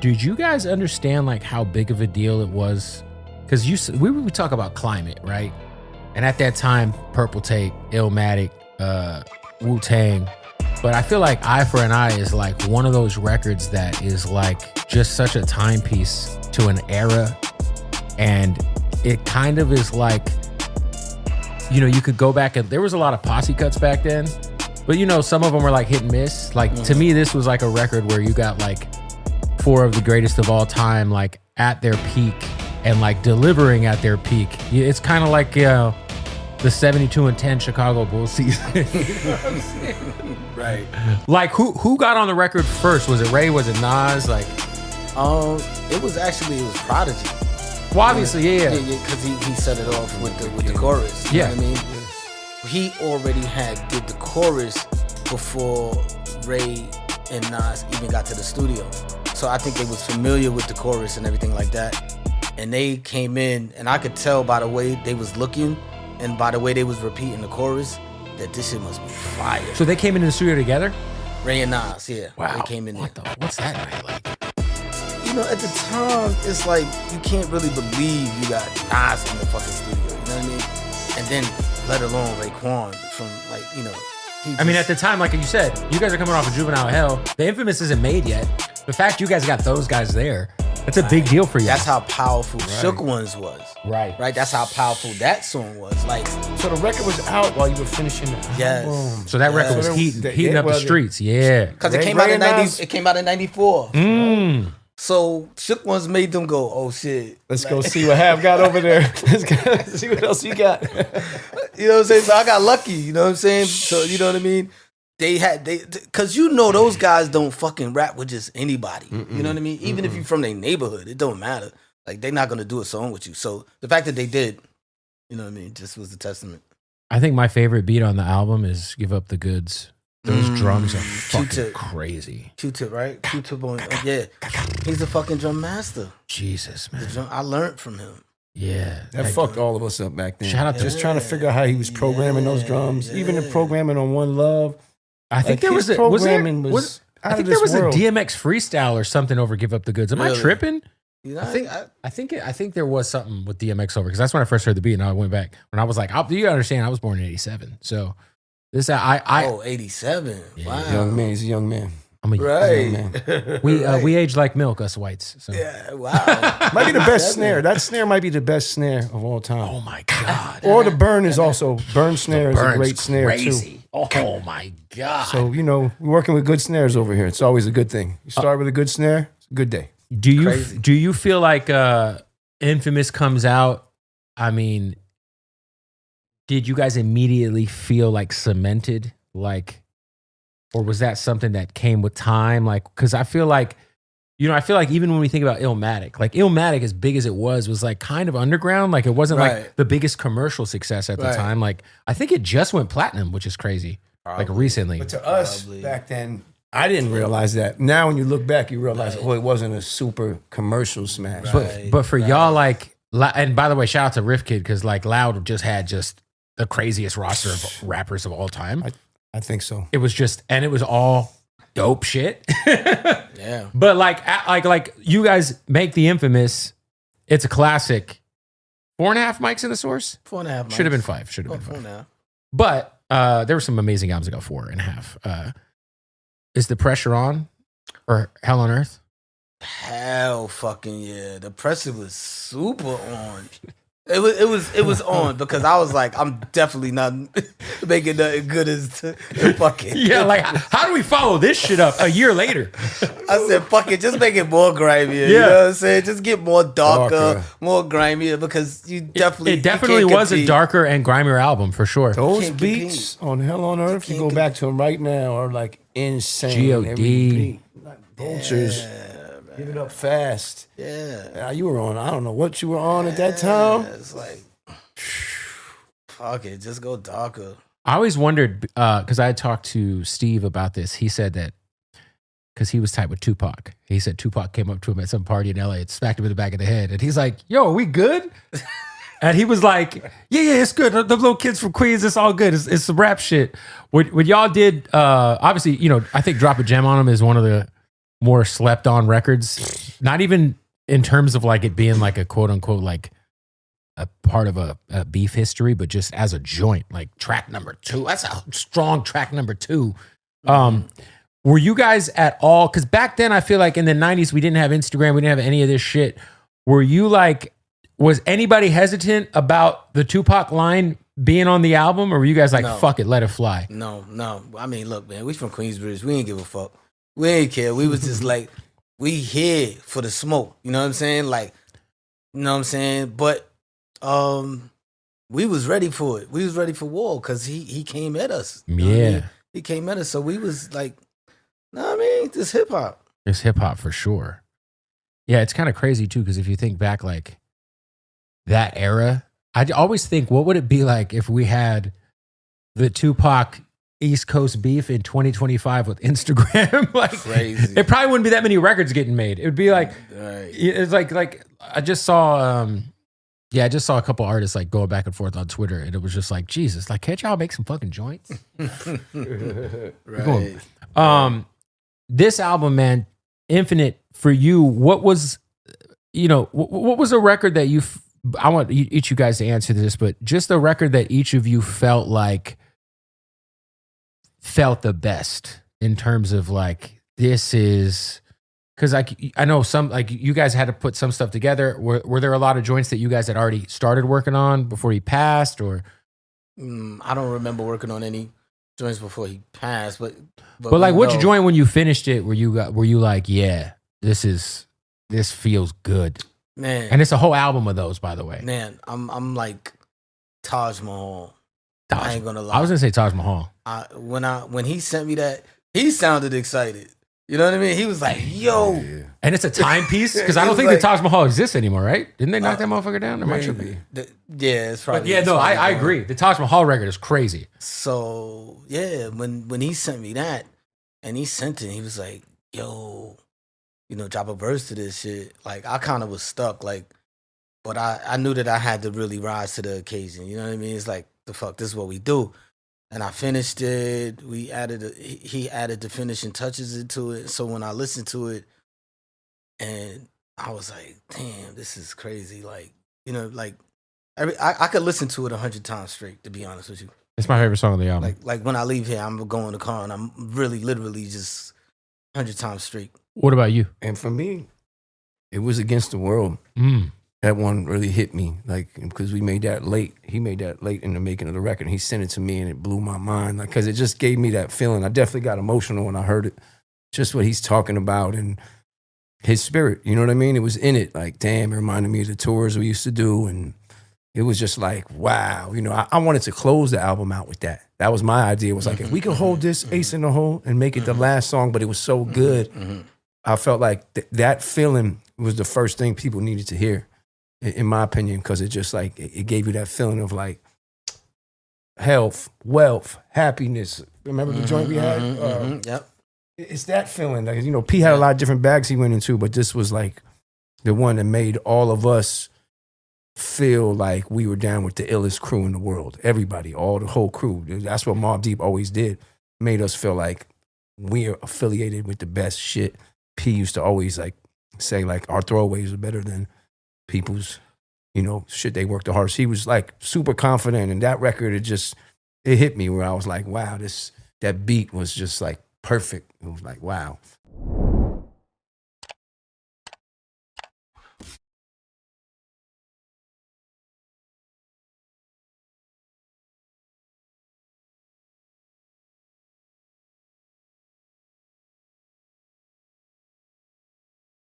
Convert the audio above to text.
Did you guys understand like how big of a deal it was? Because we talk about climate, right? And at that time, Purple Tape, Illmatic, Wu-Tang. But I feel like Eye for an Eye is like one of those records that is like just such a timepiece to an era. And it kind of is like, you know, you could go back and there was a lot of posse cuts back then. But you know, some of them were like hit and miss. Like to me, this was like a record where you got like 4 of the greatest of all time, like at their peak and like delivering at their peak. It's kind of like, you know, the 72-10 Chicago Bulls season. You know what I'm saying? Right. Like who got on the record first? Was it Ray? Was it Nas? Like, it was Prodigy. Well, obviously, yeah. Because he set it off with the chorus. You know what I mean? He already did the chorus before Ray and Nas even got to the studio. So I think they was familiar with the chorus and everything like that. And they came in, and I could tell by the way they was looking and by the way they was repeating the chorus that this shit must be fire. So they came into the studio together? Ray and Nas, yeah. Wow. They came in there. What's that night like? You know, at the time, it's like you can't really believe you got Nas in the fucking studio. You know what I mean? And then, let alone Raekwon from like, you know. I mean, at the time, like you said, you guys are coming off of Juvenile Hell. The Infamous isn't made yet. The fact you guys got those guys there, that's a big deal for you. That's how powerful Shook Ones was. Right. Right? That's how powerful that song was. Like, so the record was out while you were finishing the album. So that record was heating up the streets. Yeah. Because it came out in 90. It came out in 94. So Shook Ones made them go, oh shit. Let's go see what Hav got over there. Let's go see what else you got. You know what I'm saying? So I got lucky, you know what I'm saying? So you know what I mean? Cause you know those guys don't fucking rap with just anybody. You know what I mean? Even if you're from their neighborhood, it don't matter. Like they're not gonna do a song with you. So the fact that they did, you know what I mean, just was a testament. I think my favorite beat on the album is Give Up the Goods. Those drums are fucking crazy. Q-Tip, right? Q-Tip on, yeah. He's a fucking drum master. Jesus, man. I learned from him. Yeah. That fucked all of us up back then. Shout out to just trying to figure out how he was programming those drums. Even the programming on One Love. I think there was a programming was I think there was a DMX freestyle or something over Give Up the Goods. Am I tripping? You know, I think there was something with DMX over because that's when I first heard the beat and I went back when I was like, you understand? I was born in '87, so this 87. Yeah. Wow, young man. He's a young man. I'm a young man. We age like milk, us whites. So. Yeah, wow. Might be the best snare. That snare might be the best snare of all time. Oh my god! Or the burn is also snare is a great snare too. Oh my god! So you know, we're working with good snares over here. It's always a good thing. You start with a good snare, it's a good day. Do you feel like Infamous comes out? I mean, did you guys immediately feel like cemented, like, or was that something that came with time? Like, because I feel like even when we think about Illmatic, like Illmatic, as big as it was like kind of underground. Like it wasn't like the biggest commercial success at the time. Like I think it just went platinum, which is crazy. Like recently. But to us back then, I didn't realize that. Now when you look back, you realize, it wasn't a super commercial smash. But for y'all, like, and by the way, shout out to Riff Kid, because like Loud just had the craziest roster of rappers of all time. I think so. It was and it was all dope shit. Yeah. But like you guys make the Infamous, it's a classic. 4.5 mics in the source? 4.5 mics. Should have been 5. Should have been 5. 4.5. But there were some amazing albums that got 4.5. Is The Pressure On or Hell on Earth? Hell fucking yeah. The pressure was super on. It was on because I was like, I'm definitely not making nothing good as the fucking. Yeah, like how do we follow this shit up a year later? I said, fuck it, just make it more grimier. You know what I'm saying? Just get more darker, more grimier because it definitely was a darker and grimier album for sure. Those beats on Hell on Earth, you go back to them right now, are like insane. G.O.D. Like vultures. Give it up fast. Yeah. You were on, I don't know what you were on at that time. It's like, fuck it, just go darker. I always wondered, because I had talked to Steve about this. He said that, because he was tight with Tupac. He said Tupac came up to him at some party in LA and smacked him in the back of the head. And he's like, yo, are we good? And he was like, yeah, it's good. The little kids from Queens, it's all good. It's some rap shit. What y'all did, obviously, I think Drop a Gem on Him is one of the more slept on records? Not even in terms of like it being like a quote unquote like a part of a beef history, but just as a joint, like track number 2. That's a strong track number 2. Were you guys at all? Because back then, I feel like in the 90s, we didn't have Instagram, we didn't have any of this shit. Were you like, was anybody hesitant about the Tupac line being on the album, or were you guys like, fuck it, let it fly? No. I mean, look, man, we from Queensbridge. We ain't give a fuck. We ain't care. We was just like, we here for the smoke. You know what I'm saying? Like, you know what I'm saying? But we was ready for it. We was ready for war because he came at us. You know what I mean? He came at us. So we was like, know what I mean? This hip hop. It's hip hop for sure. Yeah, it's kind of crazy too, because if you think back like that era, I always think, what would it be like if we had the Tupac East Coast beef in 2025 with Instagram? Like, crazy. It probably wouldn't be that many records getting made. It would be like, it's like I just saw, I just saw a couple artists like going back and forth on Twitter, and it was just like, Jesus, like, can't y'all make some fucking joints? Right. This album, man, Infinite, for you, what was, what was a record that I want each you guys to answer this, but just a record that each of you felt the best in terms of like, this is, because I know some, like you guys had to put some stuff together. Were there a lot of joints that you guys had already started working on before he passed, or? I don't remember working on any joints before he passed, but like, which joint when you finished it were you like, yeah, this feels good, man? And it's a whole album of those, by the way. Man, I'm like Taj Mahal. I ain't gonna lie. I was gonna say Taj Mahal. When he sent me that, he sounded excited. You know what I mean? He was like, yo. And it's a timepiece? Because I don't think the Taj Mahal exists anymore, right? Didn't they knock that motherfucker down? Or might be. Yeah, it's probably. But yeah, no, I agree. The Taj Mahal record is crazy. So, yeah, when he sent me that, and he sent it, he was like, yo, drop a verse to this shit. Like, I kind of was stuck, like, but I knew that I had to really rise to the occasion. You know what I mean? It's like, the fuck, this is what we do. And I finished it. He added the finishing touches into it. So when I listened to it, and I was like, damn, this is crazy. Like, like I could listen to it 100 times straight, to be honest with you. It's my favorite song on the album. Like when I leave here, I'm going in the car and I'm really literally just 100 times straight. What about you? And for me, it was Against the World. That one really hit me, like, because we made that late. He made that late in the making of the record. He sent it to me, and it blew my mind, like, because it just gave me that feeling. I definitely got emotional when I heard it. Just what he's talking about and his spirit, you know what I mean? It was in it, like, damn, it reminded me of the tours we used to do, and it was just like, wow. I wanted to close the album out with that. That was my idea. It was like, if we could hold this Ace in the Hole and make it the last song, but it was so good, I felt like that feeling was the first thing people needed to hear, in my opinion, because it just like, it gave you that feeling of like health, wealth, happiness. Remember the joint we had? Yep. It's that feeling. Like, P had a lot of different bags he went into, but this was like the one that made all of us feel like we were down with the illest crew in the world. Everybody, the whole crew. That's what Mobb Deep always did. Made us feel like we're affiliated with the best shit. P used to always like say like our throwaways are better than people's, shit they worked the hardest. He was like super confident, and that record, it hit me where I was like, wow, that beat was just like perfect. It was like, wow.